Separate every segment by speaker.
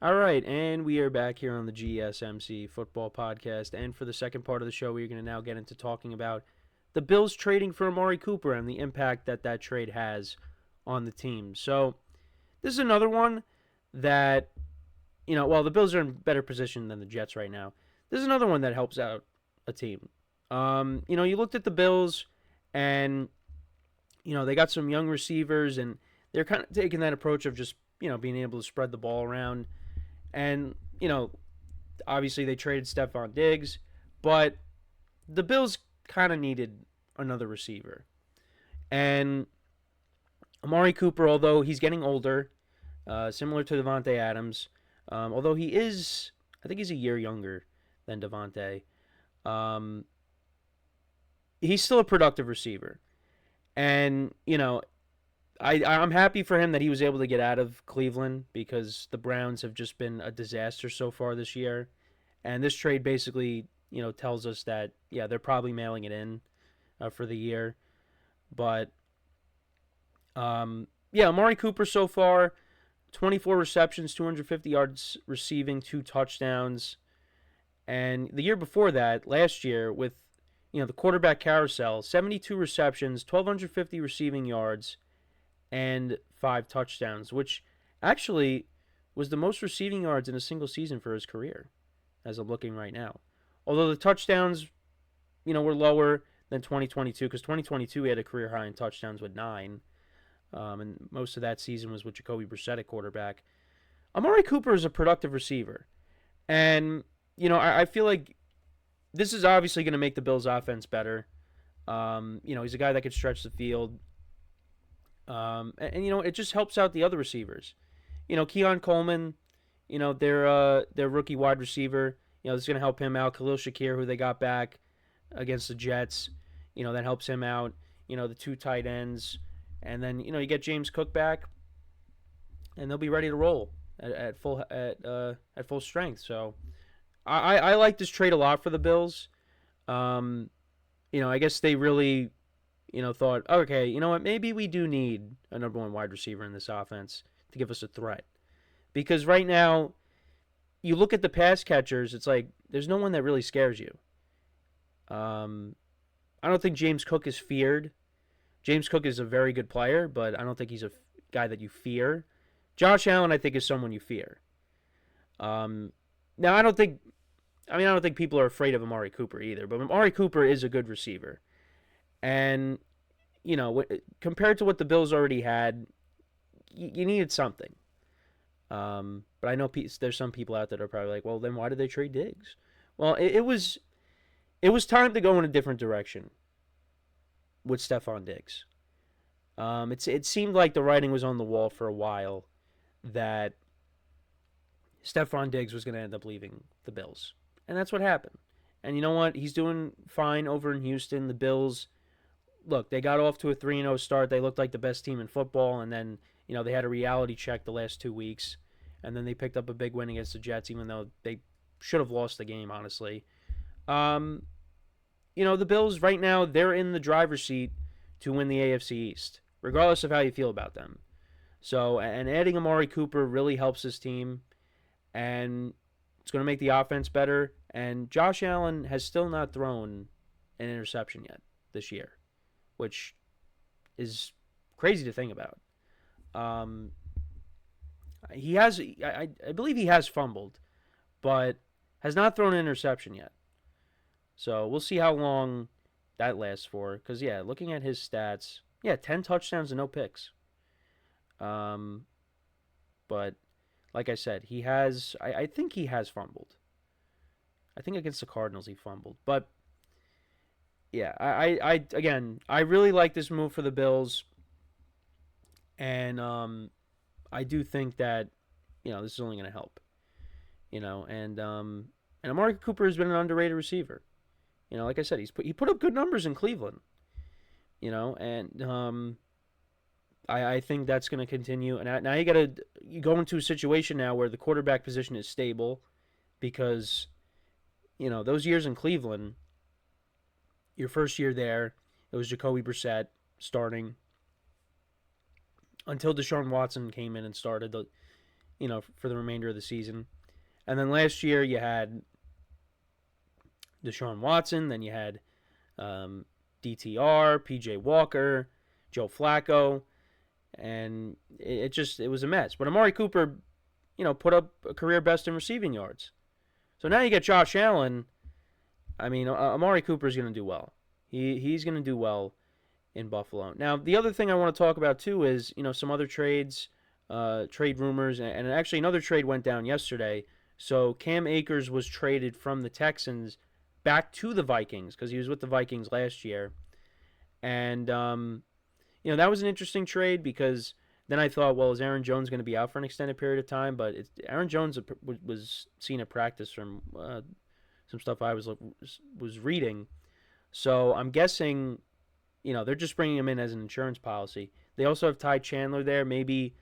Speaker 1: All right, and we are back here on the GSMC Football Podcast. And for the second part of the show, we're going to now get into talking about the Bills trading for Amari Cooper and the impact that that trade has on the team. So, this is another one that, well, the Bills are in better position than the Jets right now. This is another one that helps out a team. You looked at the Bills and, they got some young receivers and they're kind of taking that approach of just, being able to spread the ball around. And, obviously they traded Stephon Diggs, but the Bills kind of needed another receiver. And Amari Cooper, although he's getting older, similar to Davante Adams, although I think he's a year younger than Davante, he's still a productive receiver. And, I'm happy for him that he was able to get out of Cleveland because the Browns have just been a disaster so far this year. And this trade basically, tells us that, yeah, they're probably mailing it in for the year. But, Amari Cooper so far, 24 receptions, 250 yards receiving, 2 touchdowns. And the year before that, last year, with, the quarterback carousel, 72 receptions, 1,250 receiving yards, and 5 touchdowns, which actually was the most receiving yards in a single season for his career, as I'm looking right now. Although the touchdowns, were lower than 2022, because 2022 he had a career high in touchdowns with 9, and most of that season was with Jacoby Brissett at quarterback. Amari Cooper is a productive receiver, and, I feel like this is obviously going to make the Bills' offense better. He's a guy that can stretch the field. It just helps out the other receivers. Keon Coleman, their rookie wide receiver, this is going to help him out. Khalil Shakir, who they got back against the Jets, that helps him out. The 2 tight ends. And then, you get James Cook back, and they'll be ready to roll at full strength. So I like this trade a lot for the Bills. I guess they really thought, okay, you know what, maybe we do need a number 1 wide receiver in this offense to give us a threat. Because right now, you look at the pass catchers, it's like there's no one that really scares you. I don't think James Cook is feared. James Cook is a very good player, but I don't think he's a guy that you fear. Josh Allen, I think, is someone you fear. Now, I don't think people are afraid of Amari Cooper either, but Amari Cooper is a good receiver. And, compared to what the Bills already had, you needed something. But I know there's some people out there that are probably like, well, then why did they trade Diggs? Well, it was time to go in a different direction with Stephon Diggs. It seemed like the writing was on the wall for a while that Stephon Diggs was going to end up leaving the Bills. And that's what happened. And you know what? He's doing fine over in Houston. The Bills, look, they got off to a 3-0 start. They looked like the best team in football. And then, they had a reality check the last 2 weeks. And then they picked up a big win against the Jets, even though they should have lost the game, honestly. The Bills right now, they're in the driver's seat to win the AFC East, regardless of how you feel about them. So, and adding Amari Cooper really helps this team. And it's going to make the offense better. And Josh Allen has still not thrown an interception yet this year, which is crazy to think about. He has, I believe he has fumbled, but has not thrown an interception yet. So we'll see how long that lasts for. Because, looking at his stats, 10 touchdowns and no picks. But like I said, he has, I think he has fumbled. I think against the Cardinals he fumbled. But, I really like this move for the Bills. And I do think that, this is only going to help. And Amari Cooper has been an underrated receiver. Like I said, he put up good numbers in Cleveland. And I think that's going to continue. And now you go into a situation now where the quarterback position is stable because, those years in Cleveland, your first year there, it was Jacoby Brissett starting until Deshaun Watson came in and started. for the remainder of the season. And then last year you had Deshaun Watson, then you had DTR, PJ Walker, Joe Flacco, and it was a mess. But Amari Cooper, put up a career best in receiving yards. So now you get Josh Allen. I mean, Amari Cooper is going to do well. He's going to do well in Buffalo. Now, the other thing I want to talk about too is some other trades, trade rumors, and actually another trade went down yesterday. So Cam Akers was traded from the Texans back to the Vikings because he was with the Vikings last year, and that was an interesting trade because then I thought, well, is Aaron Jones going to be out for an extended period of time? But Aaron Jones was seen at practice from some stuff I was reading, so I'm guessing they're just bringing him in as an insurance policy. They also have Ty Chandler there. Maybe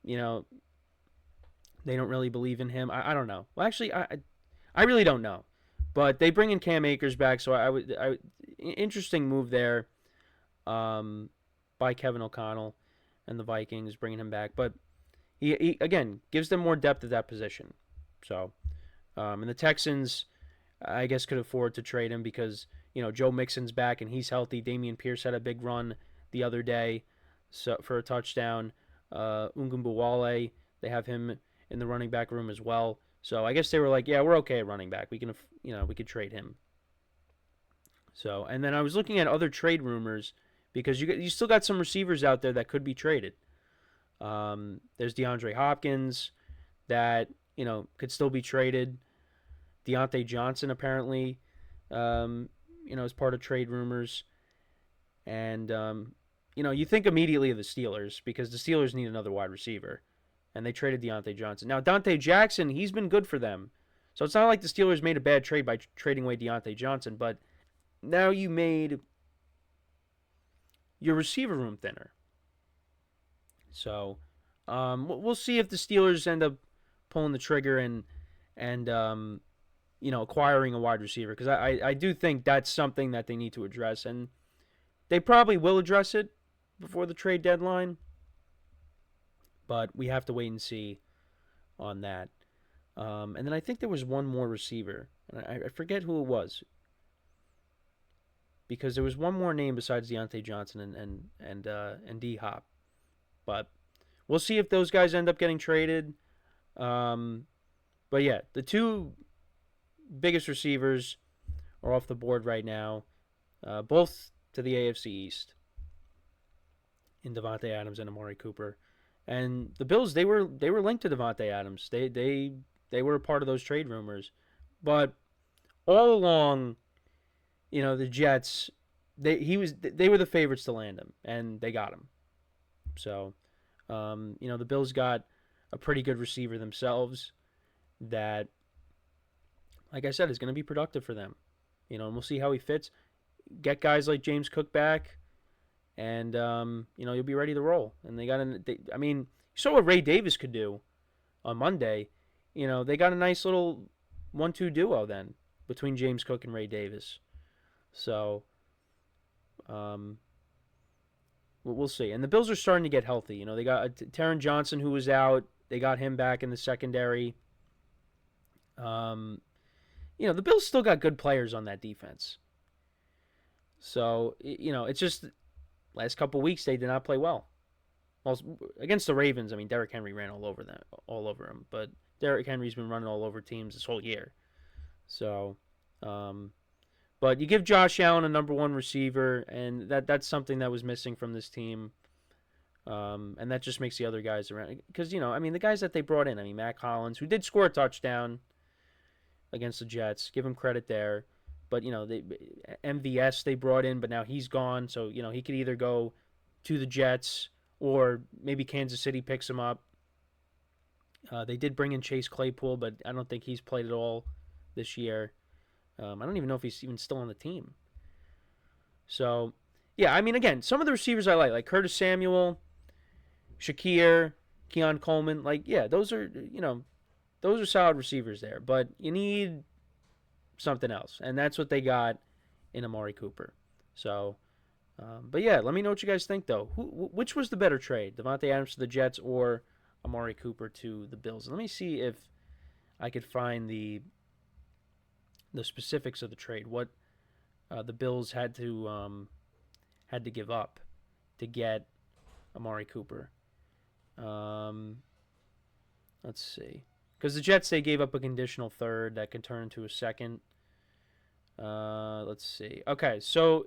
Speaker 1: they don't really believe in him. I don't know. Well, actually, I really don't know. But they bring in Cam Akers back, so interesting move there by Kevin O'Connell and the Vikings bringing him back. But he again gives them more depth at that position. So, and the Texans, I guess, could afford to trade him because Joe Mixon's back and he's healthy. Dameon Pierce had a big run the other day, for a touchdown. Ungumbuwale, they have him in the running back room as well. So I guess they were like, yeah, we're okay at running back. We can, we could trade him. So, and then I was looking at other trade rumors because you still got some receivers out there that could be traded. There's DeAndre Hopkins that could still be traded. Deontay Johnson apparently, is part of trade rumors, and you think immediately of the Steelers because the Steelers need another wide receiver. And they traded Deontay Johnson. Now, Dante Jackson, he's been good for them. So it's not like the Steelers made a bad trade by trading away Deontay Johnson, but now you made your receiver room thinner. So we'll see if the Steelers end up pulling the trigger and acquiring a wide receiver, because I do think that's something that they need to address, and they probably will address it before the trade deadline. But we have to wait and see on that. And then I think there was one more receiver. And I forget who it was. Because there was one more name besides Deontay Johnson and D-Hop. But we'll see if those guys end up getting traded. But yeah, the two biggest receivers are off the board right now. Both to the AFC East. In Davante Adams and Amari Cooper. And the Bills, they were linked to Davante Adams. They were a part of those trade rumors. But all along, the Jets, they were the favorites to land him, and they got him. So, the Bills got a pretty good receiver themselves that, like I said, is going to be productive for them. And we'll see how he fits. Get guys like James Cook back. And, you'll be ready to roll. And you saw what Ray Davis could do on Monday. They got a nice little 1-2 duo then between James Cook and Ray Davis. So, we'll see. And the Bills are starting to get healthy. They got Taron Johnson, who was out. They got him back in the secondary. The Bills still got good players on that defense. So, it's just... Last couple weeks, they did not play well. Well, against the Ravens, Derrick Henry ran all over them. But Derrick Henry's been running all over teams this whole year. So, but you give Josh Allen a number one receiver, and that's something that was missing from this team. And that just makes the other guys around. Because, the guys that they brought in, Matt Collins, who did score a touchdown against the Jets, give him credit there. But, MVS they brought in, but now he's gone. So, he could either go to the Jets or maybe Kansas City picks him up. They did bring in Chase Claypool, but I don't think he's played at all this year. I don't even know if he's even still on the team. So, yeah, again, some of the receivers I like Curtis Samuel, Shakir, Keon Coleman. Those are solid receivers there. But you need something else, and that's what they got in Amari Cooper. So, but yeah, let me know what you guys think though. Which was the better trade, Davante Adams to the Jets or Amari Cooper to the Bills. Let me see if I could find the specifics of the trade. What the Bills had to give up to get Amari Cooper. Let's see, because the Jets, they gave up a conditional third that can turn into a second. Let's see. Okay, so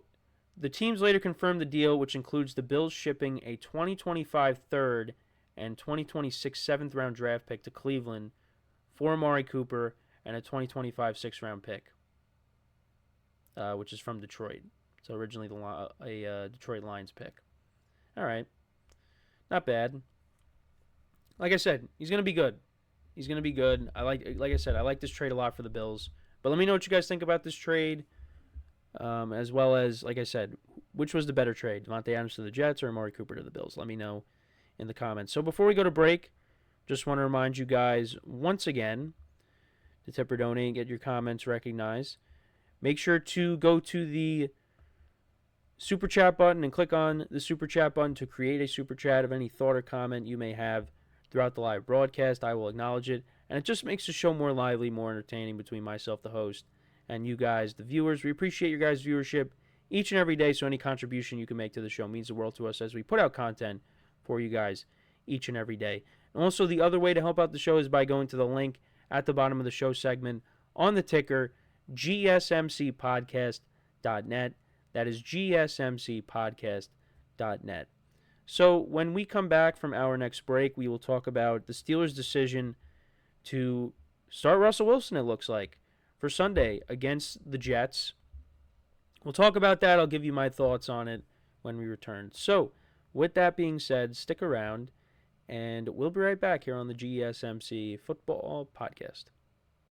Speaker 1: the teams later confirmed the deal, which includes the Bills shipping a 2025 third and 2026 seventh round draft pick to Cleveland for Amari Cooper and a 2025 sixth round pick, which is from Detroit. So originally a Detroit Lions pick. All right, not bad. Like I said, he's gonna be good. He's gonna be good. Like I said, I like this trade a lot for the Bills. But let me know what you guys think about this trade, as well as, like I said, which was the better trade, Devontae Adams to the Jets or Amari Cooper to the Bills? Let me know in the comments. So before we go to break, just want to remind you guys once again to tip or donate, get your comments recognized. Make sure to go to the Super Chat button and click on the Super Chat button to create a Super Chat of any thought or comment you may have throughout the live broadcast. I will acknowledge it. And it just makes the show more lively, more entertaining between myself, the host, and you guys, the viewers. We appreciate your guys' viewership each and every day, so any contribution you can make to the show means the world to us as we put out content for you guys each and every day. And also, the other way to help out the show is by going to the link at the bottom of the show segment on the ticker, GSMCPodcast.net. That is GSMCPodcast.net. So when we come back from our next break, we will talk about the Steelers' decision to start Russell Wilson, it looks like, for Sunday against the Jets. We'll talk about that. I'll give you my thoughts on it when we return. So, with that being said, stick around, and we'll be right back here on the GSMC Football Podcast.